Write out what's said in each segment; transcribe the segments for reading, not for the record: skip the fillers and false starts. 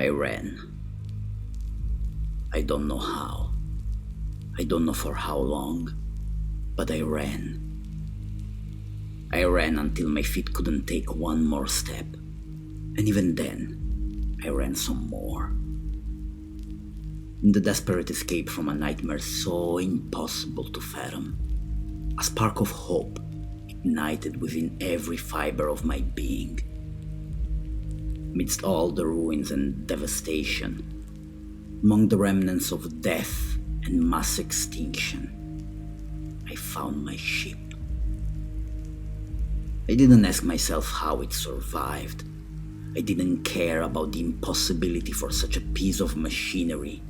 I ran. I don't know how. I don't know for how long, but I ran. I ran until my feet couldn't take one more step. And even then, I ran some more. In the desperate escape from a nightmare so impossible to fathom, a spark of hope ignited within every fiber of my being. Amidst all the ruins and devastation, among the remnants of death and mass extinction, I found my ship. I didn't ask myself how it survived. I didn't care about the impossibility for such a piece of machinery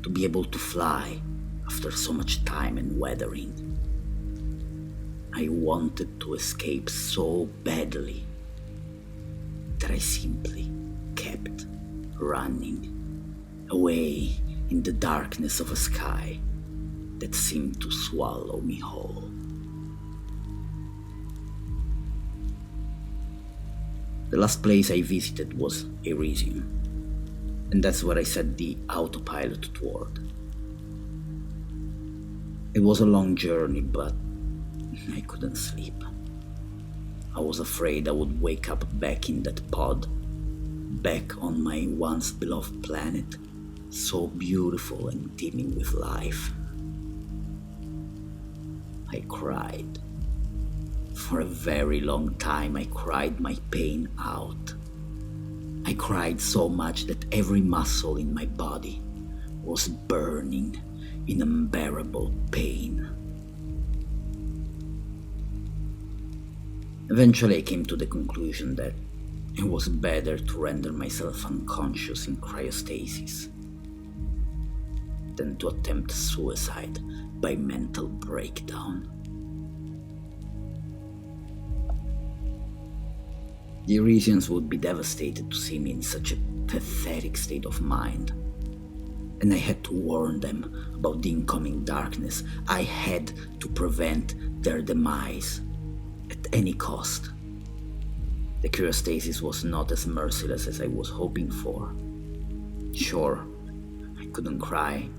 to be able to fly after so much time and weathering. I wanted to escape so badly that I simply kept running away in the darkness of a sky that seemed to swallow me whole. The last place I visited was Elysium, and that's what I set the autopilot toward. It was a long journey, but I couldn't sleep. I was afraid I would wake up back in that pod, back on my once beloved planet, so beautiful and teeming with life. I cried. For a very long time I cried my pain out. I cried so much that every muscle in my body was burning in unbearable pain. Eventually I came to the conclusion that it was better to render myself unconscious in cryostasis than to attempt suicide by mental breakdown. The Elysians would be devastated to see me in such a pathetic state of mind, and I had to warn them about the incoming darkness. I had to prevent their demise at any cost. The cryostasis was not as merciless as I was hoping for. Sure, I couldn't cry,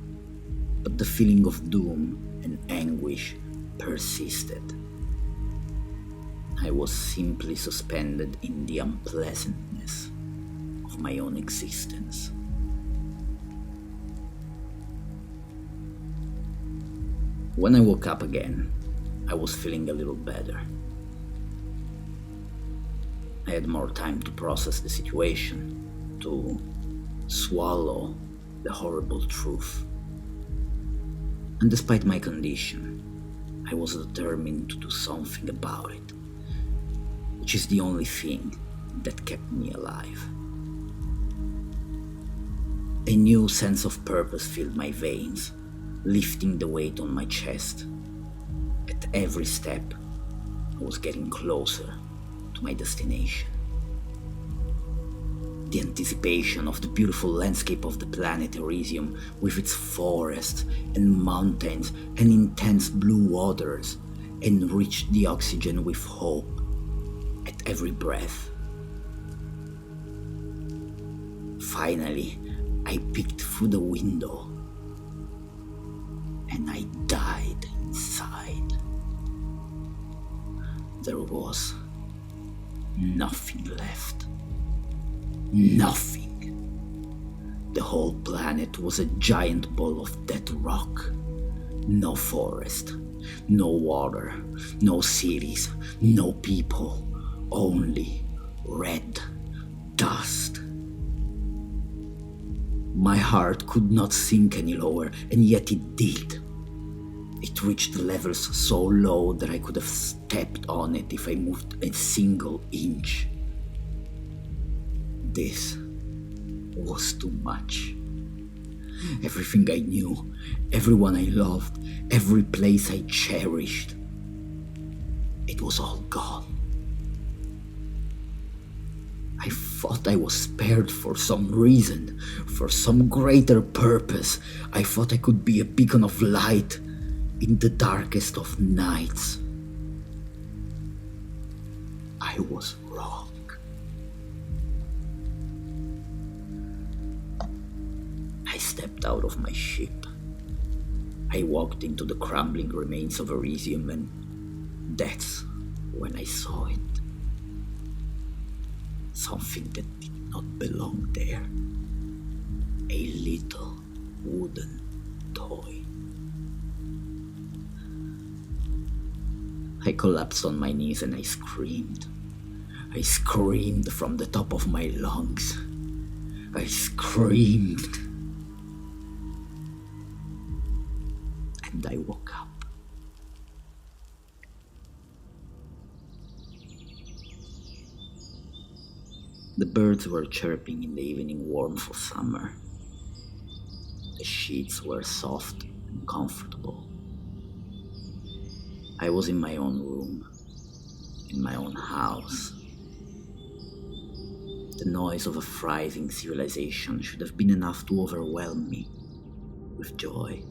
but the feeling of doom and anguish persisted. I was simply suspended in the unpleasantness of my own existence. When I woke up again, I was feeling a little better. I had more time to process the situation, to swallow the horrible truth. And despite my condition, I was determined to do something about it, which is the only thing that kept me alive. A new sense of purpose filled my veins, lifting the weight on my chest. At every step, I was getting closer to my destination. The anticipation of the beautiful landscape of the planet Elysium, with its forests and mountains and intense blue waters, enriched the oxygen with hope at every breath. Finally, I peeked through the window, and I died inside. There was nothing left. Nothing. The whole planet was a giant ball of dead rock. No forest, no water, no cities, no people, only red dust. My heart could not sink any lower, and yet it did. It reached levels so low that I could have stepped on it if I moved a single inch. This was too much. Everything I knew, everyone I loved, every place I cherished, it was all gone. I thought I was spared for some reason, for some greater purpose. I thought I could be a beacon of light in the darkest of nights. I was wrong. stepped out of my ship. I walked into the crumbling remains of Elysium, and that's when I saw it. Something that did not belong there. A little wooden toy. I collapsed on my knees and I screamed. I screamed from the top of my lungs. I screamed. And I woke up. The birds were chirping in the evening warmth of summer. The sheets were soft and comfortable. I was in my own room, in my own house. The noise of a thriving civilization should have been enough to overwhelm me with joy.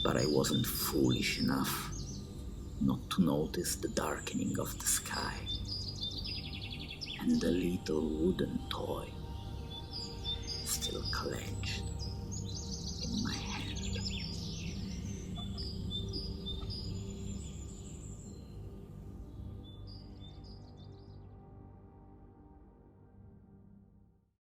But I wasn't foolish enough not to notice the darkening of the sky and the little wooden toy still clenched